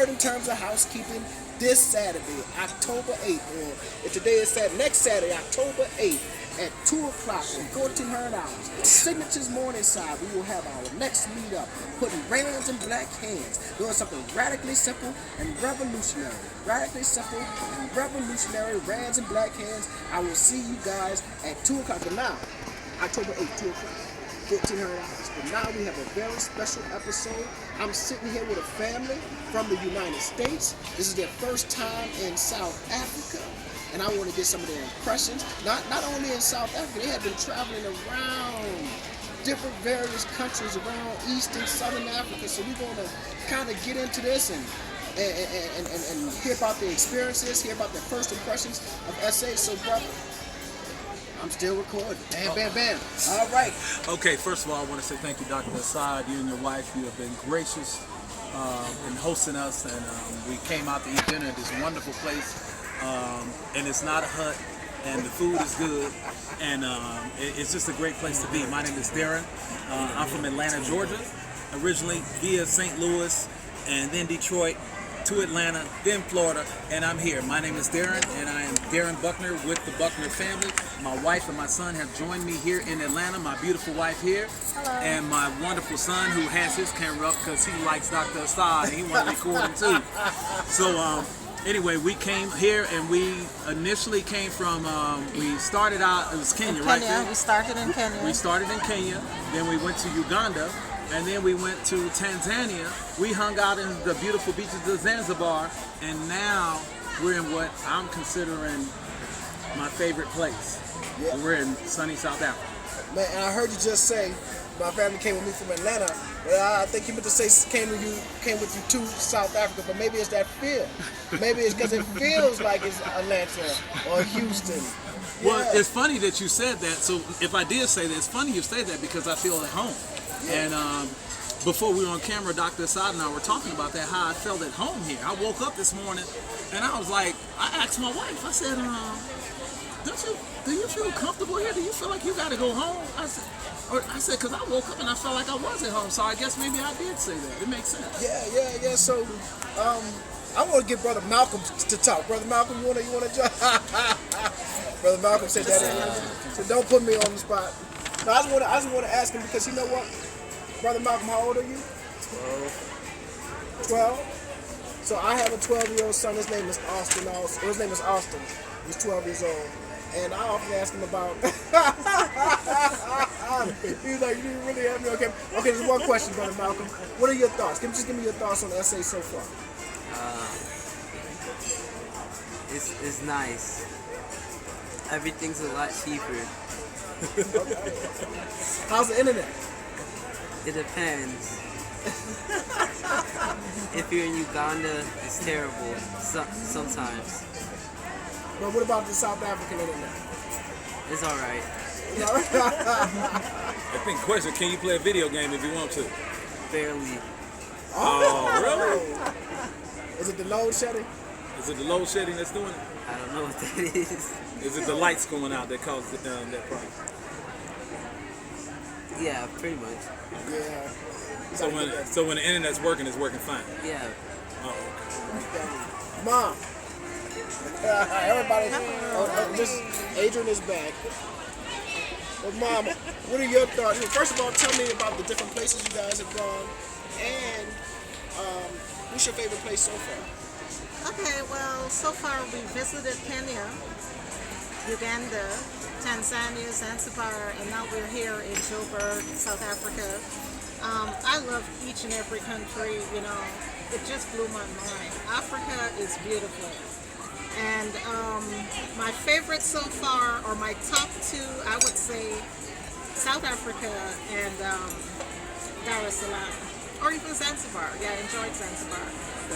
heard in terms of housekeeping this Saturday, October 8th, or if today is Saturday, next Saturday, October 8th, at 2 o'clock for $1,400. Signatures Morningside, we will have our next meetup, putting rands in black hands, doing something radically simple and revolutionary. Radically simple and revolutionary, rands in black hands. I will see you guys at 2 o'clock. But now, October 8th, 2 o'clock. $1,400. But now we have a very special episode. I'm sitting here with a family from the United States. This is their first time in South Africa, and I want to get some of their impressions. Not only in South Africa, they have been traveling around different various countries around East and Southern Africa. So we're going to kind of get into this and hear about their experiences, hear about their first impressions of SA. So, brother, I'm still recording. Bam, bam, bam. All right. Okay, first of all, I want to say thank you, Dr. Asad. You and your wife, you have been gracious in hosting us, and we came out to eat dinner at this wonderful place, and it's not a hut, and the food is good, and it's just a great place to be. My name is Darren. I'm from Atlanta, Georgia, originally via St. Louis, and then Detroit, to Atlanta, then Florida, and I'm here. My name is Darren, and I am Darren Buckner with the Buckner family. My wife and my son have joined me here in Atlanta, my beautiful wife here. Hello. And my wonderful son who has his camera up because he likes Dr. Asad and he wants to record him too. So anyway, we came here and we initially came from, we started out, it was Kenya, right? Kenya, we started in Kenya. We started in Kenya, then we went to Uganda, and then we went to Tanzania. We hung out in the beautiful beaches of Zanzibar, and now we're in what I'm considering my favorite place. Yeah. We're in sunny South Africa. Man, and I heard you just say my family came with me from Atlanta, but I think you meant to say came with you to South Africa, but maybe it's that feel. Maybe it's because it feels like it's Atlanta or Houston. Well, Yeah. it's funny that you said that. So if I did say that, it's funny you say that because I feel at home. Yeah. And before we were on camera, Dr. Asad and I were talking about that, how I felt at home here. I woke up this morning and I was like, I asked my wife, I said, do you feel comfortable here? Do you feel like you got to go home? I said, because I woke up and I felt like I was at home. So I guess maybe I did say that. It makes sense. Yeah. So, I want to get Brother Malcolm to talk. Brother Malcolm, you want to jump? Brother Malcolm said that. So don't put me on the spot. No, I just want to ask him because you know what, Brother Malcolm, how old are you? 12. So I have a 12-year-old son. His name is Austin. His name is Austin. He's 12 years old. And I often ask him about. He's like, "You really have me?" Okay, there's one question, Brother Malcolm. What are your thoughts? Just give me your thoughts on SA so far. It's nice. Everything's a lot cheaper. Okay. How's the internet? It depends. If you're in Uganda, it's terrible. Sometimes. But what about the South African internet? It's alright. I think question, can you play a video game if you want to? Barely. Oh, really? Is it the load shedding? Is it the load shedding that's doing it? I don't know what that is. Is it the lights going out that causes that problem? Yeah, pretty much. Yeah. So when the internet's working, it's working fine. Yeah. Oh, okay. Mom. Everybody. Just Adrienne is back. But Mom, what are your thoughts? First of all, tell me about the different places you guys have gone, and what's your favorite place so far? Okay, well, so far we visited Kenya, Uganda, Tanzania, Zanzibar, and now we're here in Joburg, South Africa. I love each and every country, you know, it just blew my mind. Africa is beautiful. And my favorite so far, or my top two, I would say South Africa and Dar es Salaam, or even Zanzibar. Yeah, I enjoyed Zanzibar.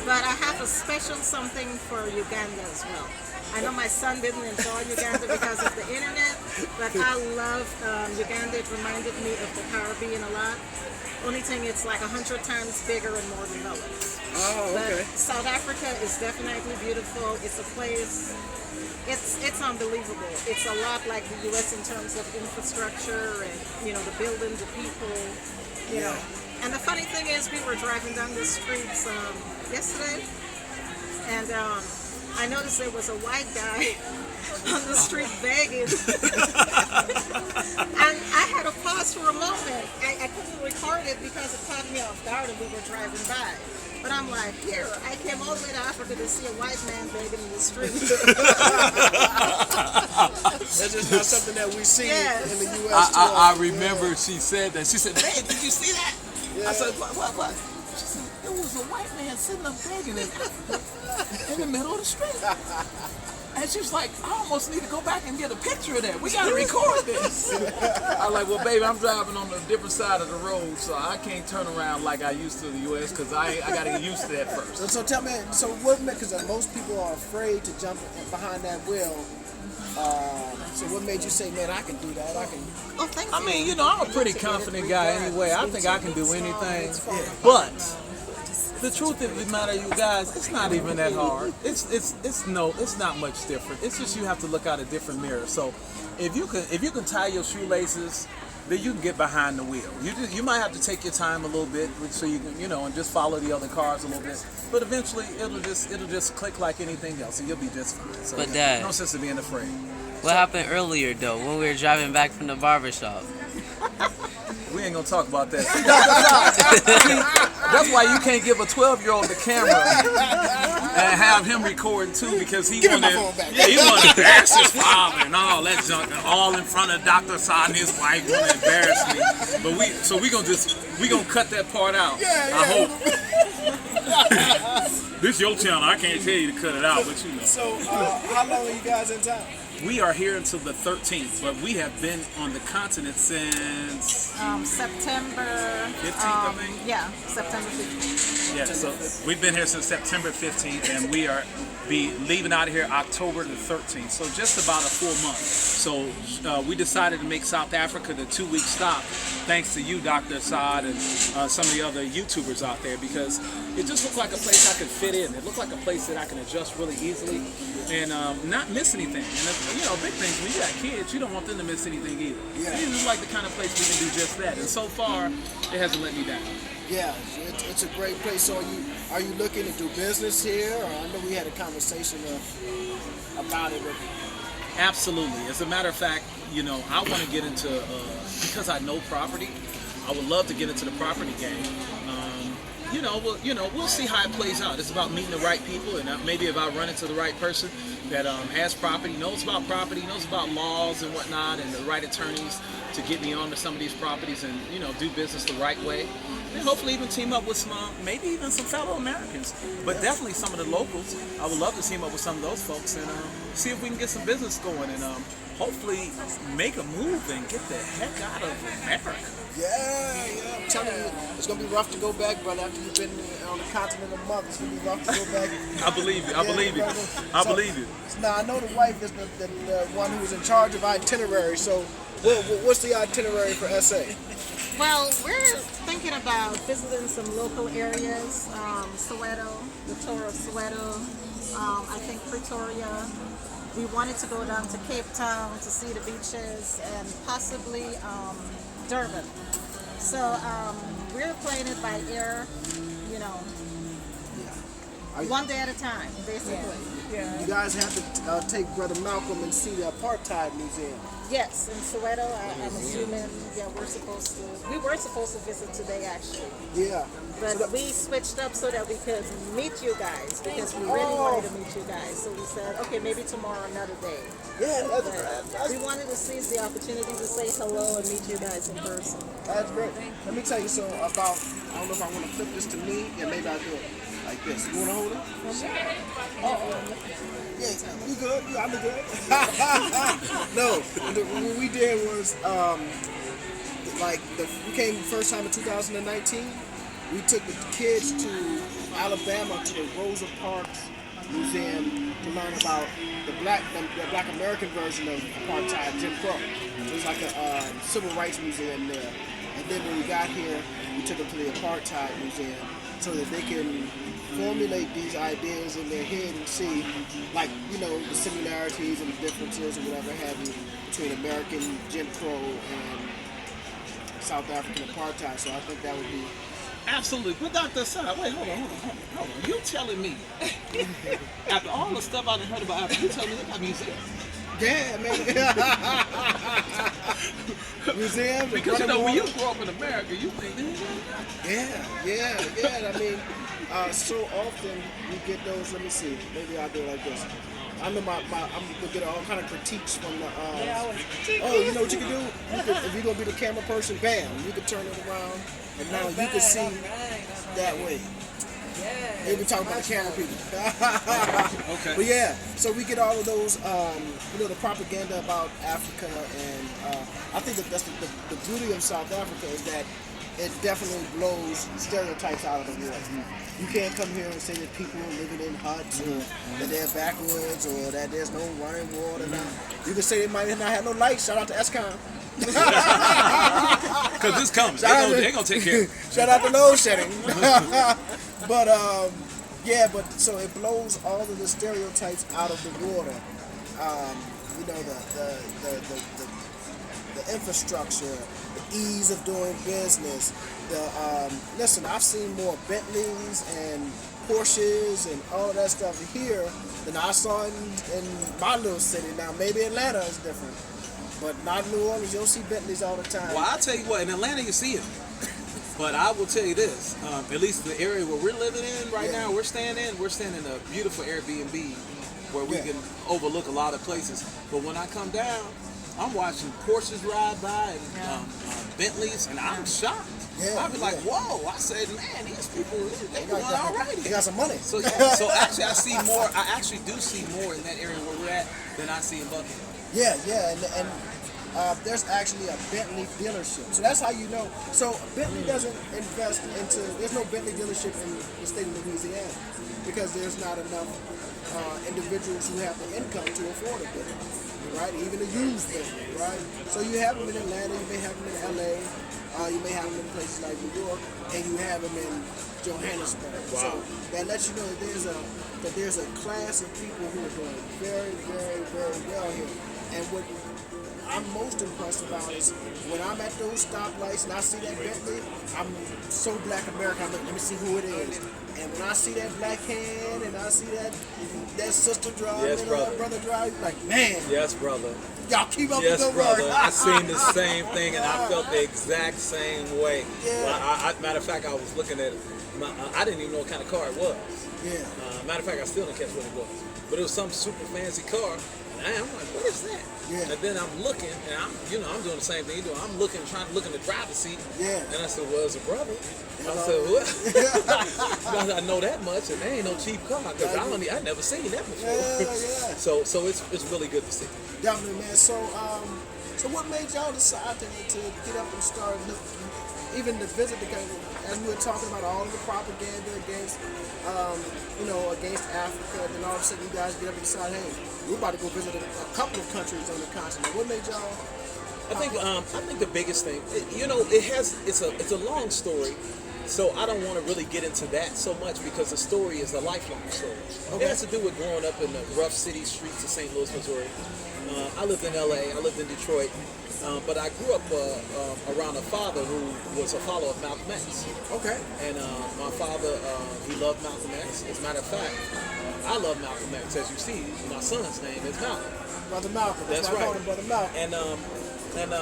But I have a special something for Uganda as well. I know my son didn't enjoy Uganda because of the internet, but I love Uganda. It reminded me of the Caribbean a lot. Only thing, it's like 100 times bigger and more developed. Oh, okay. But South Africa is definitely beautiful. It's a place, it's unbelievable. It's a lot like the U.S. in terms of infrastructure and, you know, the buildings, the people, you know. And the funny thing is, we were driving down the streets yesterday, and I noticed there was a white guy on the street begging. And I had to pause for a moment. I couldn't record it because it caught me off guard and we were driving by. But I'm like, here, I came all the way to Africa to see a white man begging in the street. That's just not something that we see Yes. in the U.S. I remember she said that. She said, "Hey, did you see that?" Yeah. I said, "What?" She said, "There was a white man sitting up begging in the middle of the street." And she was like, "I almost need to go back and get a picture of that. We got to record this." I was like, "Well, baby, I'm driving on a different side of the road, so I can't turn around like I used to in the U.S. because I got to get used to that first." So tell me, so what? Because most people are afraid to jump behind that wheel. So what made you say, "Man, I can do that. I can"? Oh, thank you. I mean, you know, I'm a pretty confident guy anyway. I think I can do anything. But the truth of the matter, you guys, it's not even that hard. It's not much different. It's just you have to look out a different mirror. So if you can tie your shoelaces, then you can get behind the wheel. You might have to take your time a little bit so you can, and just follow the other cars a little bit. But eventually it'll just click like anything else, and you'll be just fine. So But Dad, no sense in being afraid. what happened earlier though when we were driving back from the barbershop? We ain't gonna talk about that. See, that's why you can't give a 12-year-old the camera and have him recording too, because he wanted to embarrass his father and all that junk, and all in front of Dr. Assad and his wife want to embarrass me. But we gonna cut that part out. I hope. This your channel. I can't tell you to cut it out, but you know. So how long are you guys in town? We are here until the 13th, but we have been on the continent since September 15th, I think. Yeah, September 15th. Yeah, so we've been here since September 15th, and we are be leaving out of here October the 13th. So just about a full month. So we decided to make South Africa the 2-week stop, thanks to you, Dr. Assad, and some of the other YouTubers out there, because it just looked like a place I could fit in. It looked like a place that I can adjust really easily and not miss anything. And big things, when you got kids, you don't want them to miss anything either. Yeah. This is like the kind of place we can do just that. And so far, it hasn't let me down. Yeah, it's a great place. So are you looking to do business here? Or I know we had a conversation about it. Absolutely. As a matter of fact, I want to get into, because I know property, I would love to get into the property game. We'll see how it plays out. It's about meeting the right people, and maybe if I run into the right person that has property, knows about property, knows about laws and whatnot, and the right attorneys to get me onto some of these properties and, do business the right way. And hopefully even team up with some, maybe even some fellow Americans, but definitely some of the locals. I would love to team up with some of those folks and see if we can get some business going and hopefully make a move and get the heck out of America. Yeah. I'm telling you, it's gonna be rough to go back, brother. After you've been on the continent a month, it's gonna be rough to go back. I believe you. I believe you. I believe you. Now I know the wife is the one who's in charge of itinerary. So, what's the itinerary for SA? Well, we're thinking about visiting some local areas, Soweto, the Tour of Soweto, I think Pretoria. We wanted to go down to Cape Town to see the beaches and possibly Durban. So we're playing it by ear, one day at a time, basically. You guys have to take Brother Malcolm and see the Apartheid Museum. Yes, in Soweto, I'm assuming, we were supposed to visit today, actually. Yeah. But we switched up so that we could meet you guys, because we really wanted to meet you guys. So we said, okay, maybe tomorrow, another day. Yeah, We wanted to seize the opportunity to say hello and meet you guys in person. that's great. Let me tell you about, I don't know if I want to flip this to me, and maybe I'll do it like this. You want to hold it? Yeah, you good? Yeah, I'm good. No, what we did was, we came the first time in 2019. We took the kids to Alabama to the Rosa Parks Museum to learn about the Black American version of apartheid, Jim Crow. It was like a civil rights museum there. And then when we got here, we took them to the Apartheid Museum so that they can formulate these ideas in their head and see, the similarities and the differences and whatever have you between American Jim Crow and South African apartheid. So I think that would be Absolutely. But Dr. Asad, wait, hold on. You telling me, after all the stuff I done heard about Africa, you telling me they got museums? Yeah, man. Museums. Because, you know, when you grow up in America, you think, Yeah. I mean, so often you get those, let me see, maybe I'll do it like this. I know I'm gonna get all kind of critiques from the. Oh, you know what you can do? If you're gonna be the camera person, bam, you can turn it around, and now you can see that way. They be talking about the camera people. Okay. But yeah, so we get all of those, the propaganda about Africa, and I think that's the beauty of South Africa is that it definitely blows stereotypes out of the water. You can't come here and say that people are living in huts or that they're backwoods or that there's no running water. Now, you can say they might not have no lights. Shout out to Escom. Because this comes. They're going to take care of it. Shout out to load shedding. But so it blows all of the stereotypes out of the water. The infrastructure, the ease of doing business. Listen, I've seen more Bentleys and Porsches and all of that stuff here than I saw in my little city. Now, maybe Atlanta is different, but not New Orleans. You'll see Bentleys all the time. Well, I'll tell you what, in Atlanta you see it. But I will tell you this, at least the area where we're living in right now, we're staying in a beautiful Airbnb where we can overlook a lot of places. But when I come down, I'm watching Porsches ride by and Bentleys, and I'm shocked. I'll be like, whoa! I said, man, these people, they doing all right. They got some money. So actually, I see more. I actually do see more in that area where we're at than I see in Buckner. Yeah, and there's actually a Bentley dealership. So that's how you know. So Bentley doesn't invest into. There's no Bentley dealership in the state of Louisiana because there's not enough individuals who have the income to afford a Bentley, right? Even a used Bentley, right? So you have them in Atlanta. You may have them in LA. You may have them in places like New York, and you have them in Johannesburg. Wow. So that lets you know that there's a class of people who are doing very, very, very well here. And what I'm most impressed about is when I'm at those stoplights and I see that Bentley, I'm so Black American. I'm like, let me see who it is. And when I see that black hand and I see that sister driving or that brother driving, like, man. Yes, brother. Y'all keep up Yes, with the brother. work. I seen the same thing, and I felt the exact same way. Yeah. Well, matter of fact, I was looking at I didn't even know what kind of car it was. Yeah. Matter of fact, I still didn't catch what it was. But it was some super fancy car. And I'm like, what is that? Yeah. And then I'm looking, and I'm doing the same thing you do. I'm trying to look in the driver's seat. Yeah. And I said, well, it's a brother. I said, what? I know that much, and they ain't no cheap car because I never seen that before. Yeah. So it's really good to see. Definitely, man. So what made y'all decide to get up and start even to visit the country? As we were talking about all of the propaganda against Africa, then all of a sudden you guys get up and decide, hey, we're about to go visit a couple of countries on the continent. What made y'all? I think the biggest thing, it's a long story. So I don't want to really get into that so much because the story is a lifelong story. Okay. It has to do with growing up in the rough city streets of St. Louis, Missouri. I lived in LA, I lived in Detroit, but I grew up around a father who was a follower of Malcolm X. Okay. And my father, he loved Malcolm X. As a matter of fact, I love Malcolm X. As you see, my son's name is Malcolm. Brother Malcolm. That's right. I call right. him Brother Malcolm. And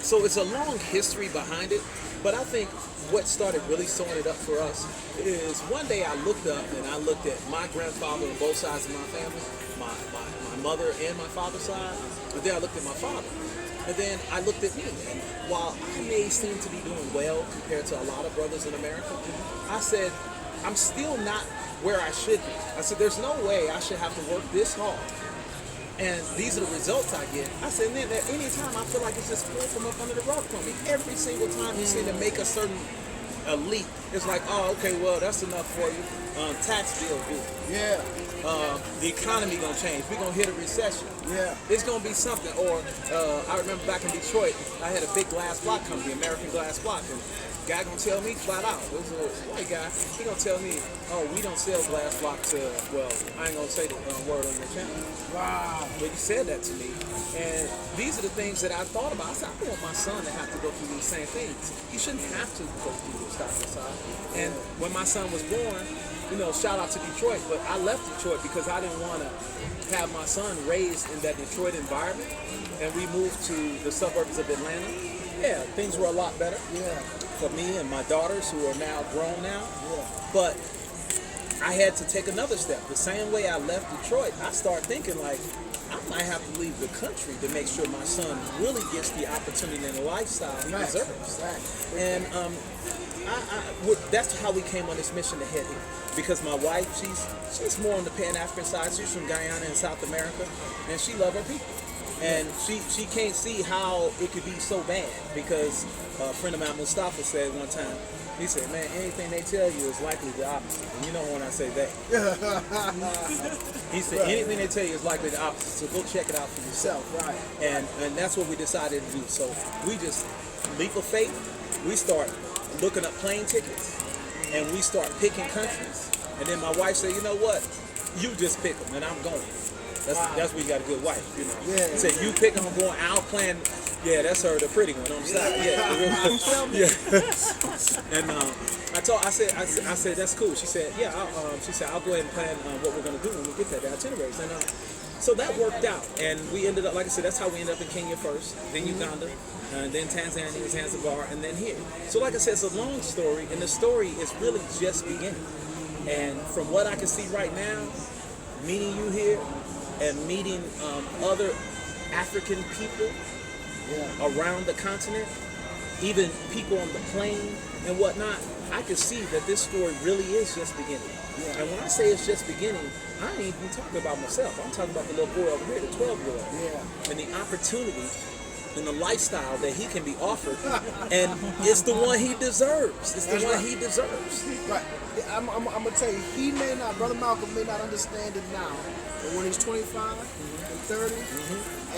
so it's a long history behind it, but I think what started really sewing it up for us is one day I looked up and I looked at my grandfather on both sides of my family, my mother and my father's side, and then I looked at my father. And then I looked at me, and while I may seem to be doing well compared to a lot of brothers in America, I said, I'm still not where I should be. I said, there's no way I should have to work this hard. And these are the results I get. I said, man, at any time I feel like it's just pulled from up under the rug for me. Every single time you seem to make a certain leap it's like, oh, okay, well, that's enough for you. Tax bill due. Yeah. The economy gonna change. We're gonna hit a recession. Yeah. It's gonna be something. Or I remember back in Detroit, I had a big glass block company, American Glass Block, and guy gonna tell me flat out, it was a white guy, he gonna tell me, oh, we don't sell glass block to, well, I ain't gonna say the word on your channel. Wow. But he said that to me. And these are the things that I thought about. I said, I don't want my son to have to go through these same things. He shouldn't have to go through this type of stuff. And when my son was born, you know, shout out to Detroit, but I left Detroit because I didn't want to have my son raised in that Detroit environment. And we moved to the suburbs of Atlanta. Yeah, things were a lot better. Yeah. For me and my daughters, who are now grown now. Yeah. But I had to take another step. The same way I left Detroit, I started thinking like, I might have to leave the country to make sure my son really gets the opportunity and the lifestyle he deserves. Right. And that's how we came on this mission to head here. Because my wife, she's more on the Pan-African side. She's from Guyana in South America, and she loves her people. And she can't see how it could be so bad, because a friend of mine, Mustafa, said one time, he said, man, anything they tell you is likely the opposite. And you know when I say that. He said, anything they tell you is likely the opposite, so go check it out for yourself. Right. And that's what we decided to do. So we just, leap of faith, we start looking up plane tickets, and we start picking countries. And then my wife said, you know what, you just pick them, and I'm going. That's where you got a good wife, you know. Yeah. He said, you pick them, I'm going. I'll plan. Yeah, that's her, the pretty one on the side. Yeah. And I said, that's cool. She said, yeah. I'll go ahead and plan what we're gonna do when we get that, the itineraries. And so that worked out, and we ended up, like I said, that's how we ended up in Kenya first, then Uganda, and then Tanzania, Zanzibar, and then here. So like I said, it's a long story, and the story is really just beginning. And from what I can see right now, meeting you here and meeting other African people around the continent, even people on the plane and whatnot, I can see that this story really is just beginning. Yeah. And when I say it's just beginning, I ain't even talking about myself. I'm talking about the little boy over here, the 12-year-old. Yeah. And the opportunity and the lifestyle that he can be offered. And it's the one he deserves. It's the one he deserves. Right. I'm going to tell you, Brother Malcolm may not understand it now, but when he's 25 and 30,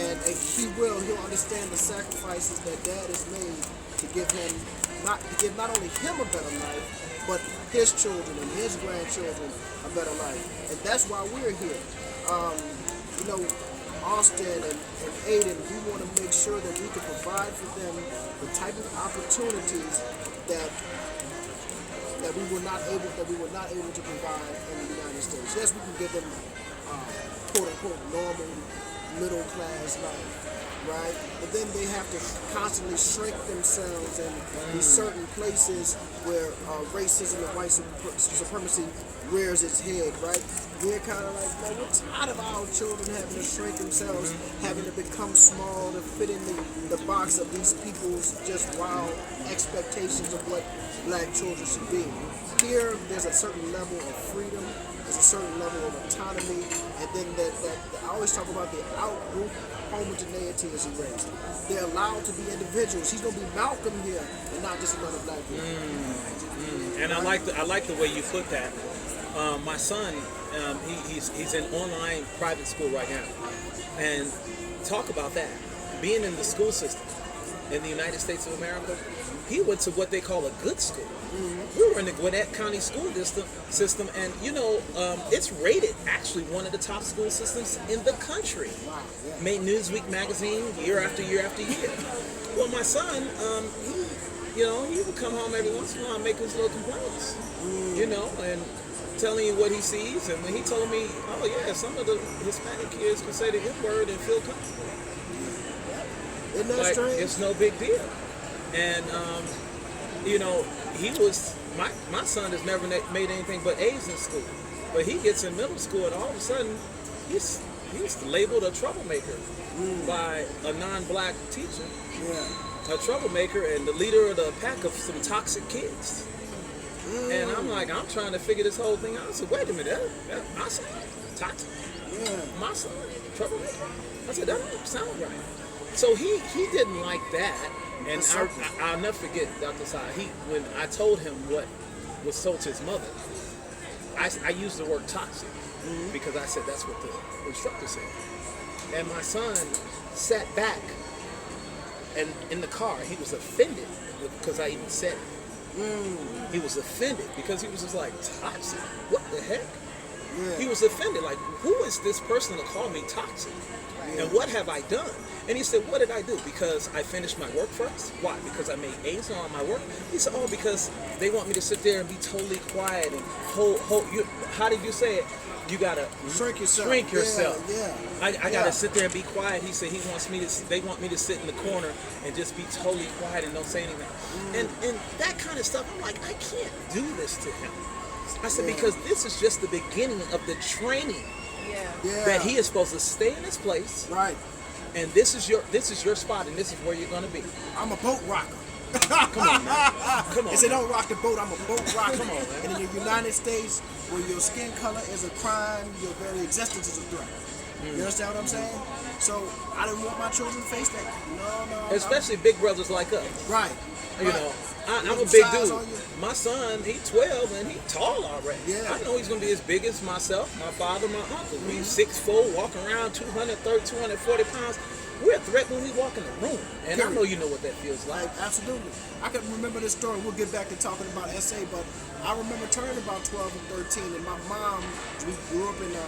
and he'll understand the sacrifices that Dad has made to give not only him a better life, but his children and his grandchildren a better life. And that's why we're here. You know, Austin and Aiden, we want to make sure that we can provide for them the type of opportunities that we were not able to provide in the United States. Yes, we can give them quote unquote normal middle class life, right? But then they have to constantly shrink themselves in these certain places where racism and white supremacy rears its head, right? We're kind of like, man, we're tired of our children having to shrink themselves, having to become small to fit in the box of these people's just wild expectations of what black children should be. Here, there's a certain level of freedom, there's a certain level of autonomy, and then I always talk about the out-group homogeneity is erased. They're allowed to be individuals. He's going to be Malcolm here, and not just another black dude. And I like the way you put that. My son, he's in online private school right now, and talk about that. Being in the school system in the United States of America, he went to what they call a good school. We were in the Gwinnett County school system, and you know, it's rated actually one of the top school systems in the country. Made Newsweek magazine year after year after year. Well, my son, he would come home every once in a while and make his little complaints, you know, and telling you what he sees. And when he told me, oh yeah, some of the Hispanic kids can say the N-word and feel comfortable. Isn't that like, strange? it's no big deal. And you know, he was my son has never made anything but A's in school, but he gets in middle school and all of a sudden he's labeled a troublemaker by a non-black teacher. A troublemaker and the leader of the pack of some toxic kids. And I'm like, I'm trying to figure this whole thing out. I said, wait a minute, that my son, toxic? My son, troublemaker? I said, that don't sound right. So he didn't like that. And I'll never forget, Dr. Sai, when I told him what was sold to his mother, I used the word toxic because I said that's what the instructor said. And my son sat back, and in the car, he was offended because I even said it. He was offended because he was just like, toxic? What the heck? Yeah. He was offended, like, who is this person to call me toxic? Yeah. And what have I done? And he said, what did I do? Because I finished my work first? Why? Because I made A's on my work? He said, oh, because they want me to sit there and be totally quiet and hold you. How did you say it? You gotta Shrink yourself. Shrink yourself. Yeah. I gotta sit there and be quiet. He said they want me to sit in the corner and just be totally quiet and don't say anything. And that kind of stuff, I'm like, I can't do this to him. I said, because this is just the beginning of the training Yeah. that he is supposed to stay in his place. Right. And this is your spot, and this is where you're gonna be. I'm a boat rocker. Come on, man. Come on. They say don't rock the boat, I'm a boat rocker. Come on, man. And in the United States, where your skin color is a crime, your very existence is a threat. You understand what I'm saying? So I didn't want my children to face that. No. Especially big brothers like us. Right. You know, I'm a Little big size dude. on you. My son, he's 12 and he's tall already. Yeah. I know he's gonna be as big as myself, my father, my uncle. He's 6'4", walking around 230, 240 pounds. We're a threat when we walk in the room. And I know you know what that feels like. Absolutely. I can remember this story. We'll get back to talking about SA, but I remember turning about 12 and 13, and my mom, we grew up in a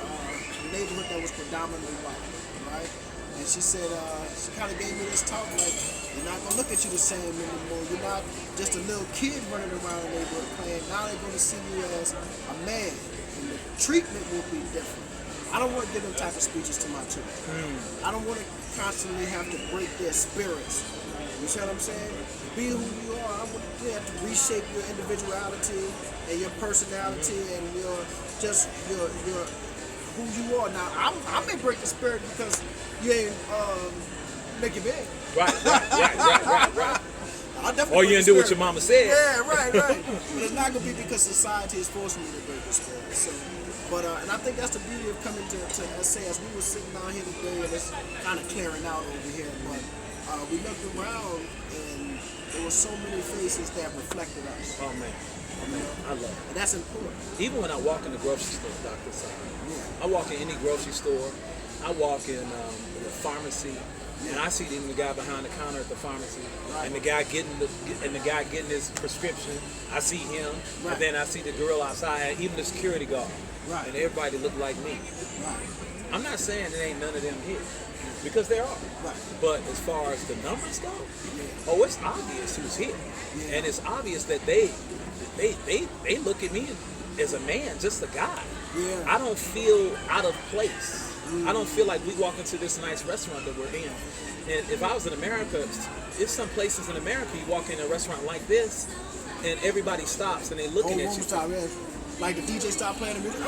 neighborhood that was predominantly white, right? And she said, she kind of gave me this talk, like, they're not going to look at you the same anymore. You're not just a little kid running around the neighborhood playing. Now they're going to see you as a man, and the treatment will be different. I don't want to give them type of speeches to my children. I don't want to constantly have to break their spirits. You see what I'm saying? Be who you are. I want you have to reshape your individuality and your personality and your who you are. Now, I may break the spirit because you ain't make your bed. Right. I'll definitely Or you break didn't the do what spirit. your mama said. Yeah, right. But it's not gonna be because society is forcing me to break the spirit. So, but and I think that's the beauty of coming to SA. As we were sitting down here today, and it's kind of clearing out over here, but we looked around and there were so many faces that reflected us. Oh man, I love it. And that's important. Even when I walk in the grocery store, Dr. Asad, I walk in any grocery store, I walk in the pharmacy, and I see even the guy behind the counter at the pharmacy, and the guy getting his prescription. I see him, and then I see the girl outside, even the security guard, and everybody look like me. I'm not saying there ain't none of them here, because there are. But as far as the numbers go, it's obvious who's here, and it's obvious that they look at me as a man, just a guy. I don't feel out of place. I don't feel like we walk into this nice restaurant that we're in. And if I was in America, there's some places in America you walk in a restaurant like this, and everybody stops and they looking at you. Stop, yeah. Like the DJ stopped playing the music.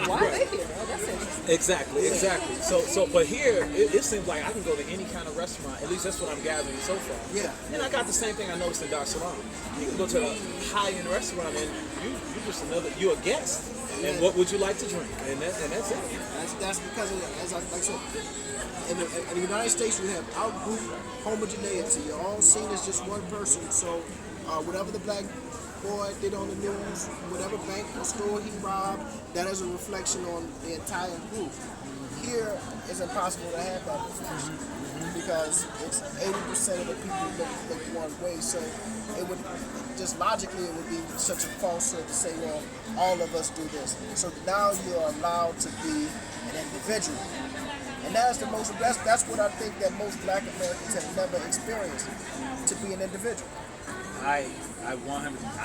Why are they here? Oh, that's interesting. Exactly. So, but here it seems like I can go to any kind of restaurant. At least that's what I'm gathering so far. Yeah. And I got the same thing I noticed in Dar es Salaam. You can go to a high-end restaurant and you're a guest. And what would you like to drink? And that's it. That's because, as I said, in the United States, you have out-group homogeneity. You're all seen as just one person. So whatever the black boy did on the news, whatever bank or store he robbed, that is a reflection on the entire group. Here, it's impossible to have that reflection because it's 80% of the people look one way. So it would just logically it would be such a falsehood to say, well, all of us do this. So now you are allowed to be an individual. And that's what I think that most black Americans have never experienced, to be an individual. I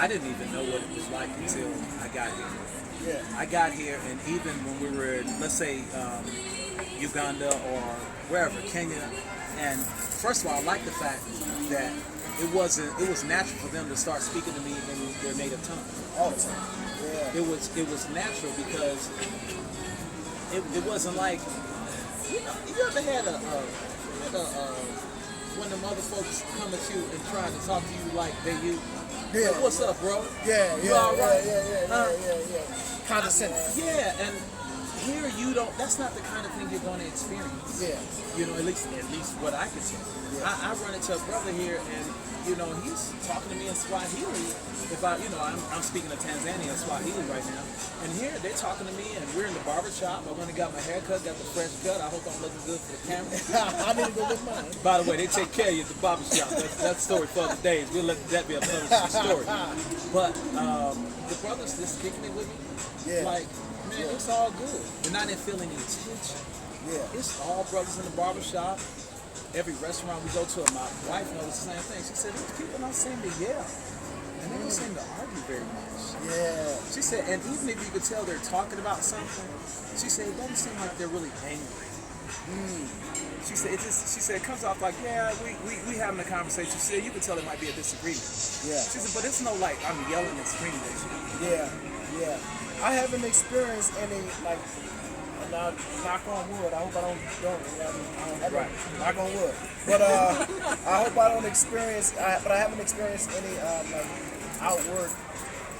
didn't even know what it was like until I got here. Yeah. I got here, and even when we were in, let's say, Uganda or wherever, Kenya, and first of all, I like the fact that it was natural for them to start speaking to me in their native tongue. All the time. Yeah. It was natural because it wasn't like, you ever had when the other folks come at you and trying to talk to you like you. Yeah. Like, what's up, bro? Yeah. You all right? Yeah. Condescending. Yeah, and here you don't. That's not the kind of thing you're going to experience. Yeah. You know, at least what I can tell. Yeah. I run into a brother here, and you know, he's talking to me in Swahili. If I'm speaking to Tanzania in Swahili right now, and here they're talking to me, and we're in the barber shop. I went and got my hair cut, got the fresh cut. I hope I'm looking good for the camera. I need to go get mine. By the way, they take care of you at the barber shop. That's the story for other days. We'll let that be another story. But the brothers just kicking it with me. Yeah. Like, man, it's all good. And I didn't feel any tension. Yeah. It's all brothers in the barber shop. Every restaurant we go to, and my wife knows the same thing. She said, these people don't seem to yell. And they don't seem to argue very much. Yeah. She said, and even if you could tell they're talking about something, she said, it doesn't seem like they're really angry. She said, it comes off like, yeah, we having a conversation. She said, you can tell it might be a disagreement. Yeah. She said, but it's no like, I'm yelling and screaming at you. Yeah. Yeah. I haven't experienced any, like, now, knock on wood. I hope I don't Right. knock on wood. But I hope I don't experience. But I haven't experienced any like outward,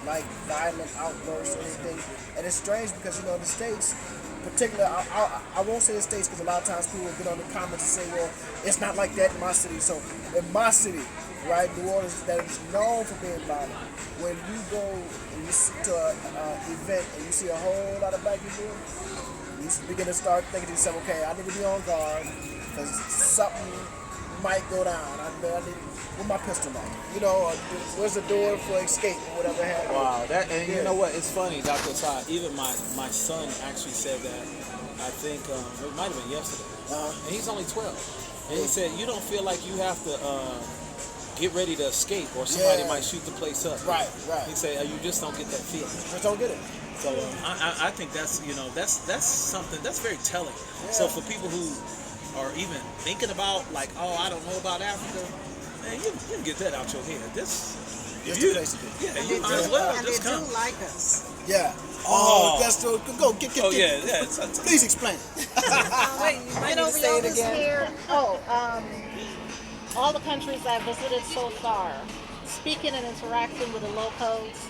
like violent outbursts or anything. And it's strange because in the States, particularly, I won't say the States because a lot of times people will get on the comments and say, well, it's not like that in my city. So in my city, right, New Orleans, that is known for being violent. When you go and you see to an event and you see a whole lot of black people, you begin to start thinking to yourself, okay, I need to be on guard because something might go down. I need, where's my pistol at? Or where's the door for escape or whatever happened. Wow, you know what? It's funny, Dr. Asad. Even my son actually said that. I think it might have been yesterday, and he's only 12. And he said, you don't feel like you have to get ready to escape or somebody might shoot the place up. Right. He said, you just don't get that feeling. Just don't get it. So I think that's something that's very telling. Yeah. So for people who are even thinking about like, oh, I don't know about Africa, man, you can get that out your head. This the place to be. Yeah, you might as well And just they come. do like us. Yeah. Oh, that's so. Go get. Oh yeah. Please explain. Wait, we always hear, all the countries I've visited so far, speaking and interacting with the locals,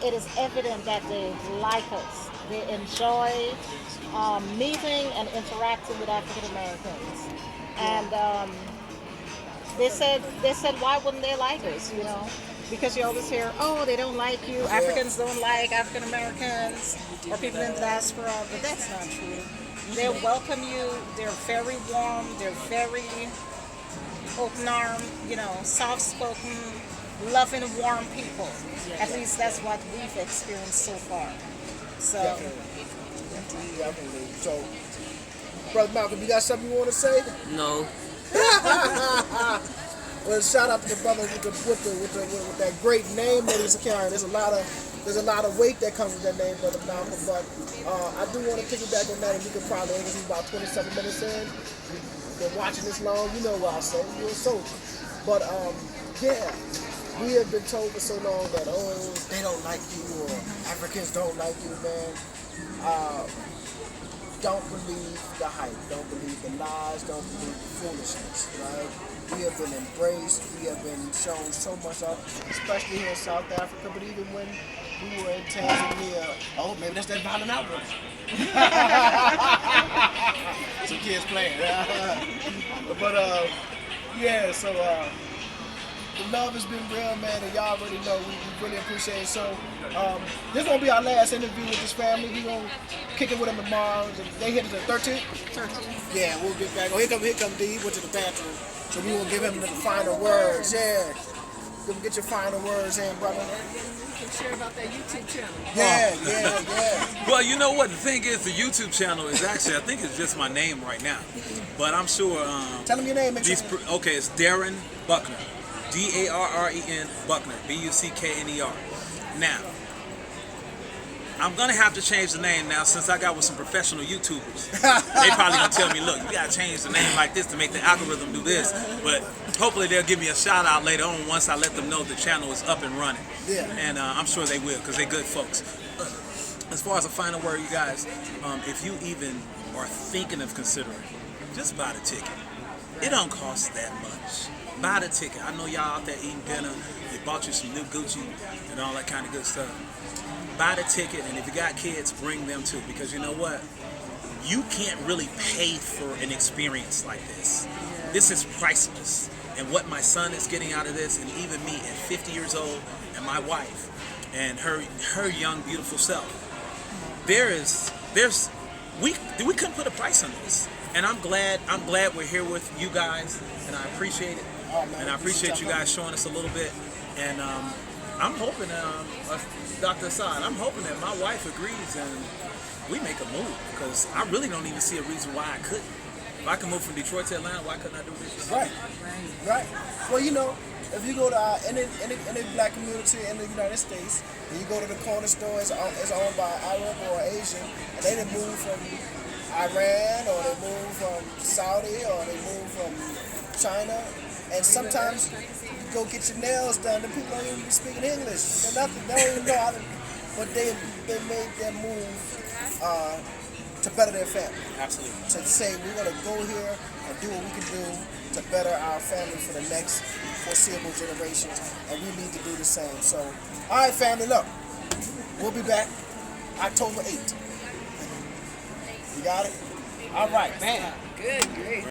it is evident that they like us. They enjoy meeting and interacting with African Americans. And they said, why wouldn't they like us, Because you always hear, oh, they don't like you, Africans don't like African Americans, or people in the diaspora, but that's not true. They welcome you, they're very warm, they're very open-armed, soft-spoken, loving, warm people. At least that's what we've experienced so far. So, Definitely. So, Brother Malcolm, you got something you want to say? No. Well, shout out to the brother with that great name that he's carrying. There's a lot of weight that comes with that name, Brother Malcolm. But I do want to piggyback on that, and we could probably interview about 27 minutes in. You've been watching this long, you know what I say. You're a soldier. But we have been told for so long that they don't like you or Africans don't like you, man. Don't believe the hype. Don't believe the lies. Don't believe the foolishness, right? We have been embraced. We have been shown so much of, especially here in South Africa, but even when we were in Tanzania, maybe that's that violent outburst. Some kids playing. But, so the love has been real, man, and y'all already know we really appreciate it. So this gonna be our last interview with this family. We gonna kick it with them tomorrow. They hit it at 13? 13. Yeah, we'll get back. Oh, here come D. He went to the bathroom, so we will give him the final words. Yeah, get your final words in, brother. You can share about that YouTube channel. Yeah. Well, you know what? The thing is, the YouTube channel is actually, I think it's just my name right now. But I'm sure... Tell them your name. Okay, it's Darren Buckner. Darren Buckner. Buckner. Now, I'm going to have to change the name now since I got with some professional YouTubers. They probably going to tell me, look, you got to change the name like this to make the algorithm do this. But hopefully they'll give me a shout out later on once I let them know the channel is up and running. Yeah. And I'm sure they will because they're good folks. As far as a final word, you guys, if you even are thinking of considering, just buy the ticket. It don't cost that much. Buy the ticket. I know y'all out there eating dinner. You bought you some new Gucci and all that kind of good stuff. Buy the ticket, and if you got kids, bring them too. Because you know what? you can't really pay for an experience like this. This is priceless. And what my son is getting out of this, and even me at 50 years old, and my wife, and her young, beautiful self, we couldn't put a price on this. And I'm glad we're here with you guys, and I appreciate it. And I appreciate you guys showing us a little bit. And I'm hoping, Dr. Asad, I'm hoping that my wife agrees and we make a move, because I really don't even see a reason why I couldn't. If I can move from Detroit to Atlanta, why couldn't I do this? Right. Well, you know, if you go to any black community in the United States, and you go to the corner store, it's owned by Arab or Asian, and they done move from Iran, or they move from Saudi, or they move from China, and sometimes you go get your nails done, the people don't even be speaking English. They're nothing. They don't even know how to, but they made their move to better their family. Absolutely. To say we're gonna go here and do what we can do to better our family for the next foreseeable generations, and we need to do the same. So, all right, family, look, we'll be back October 8th. You got it? All right, man. Good, great.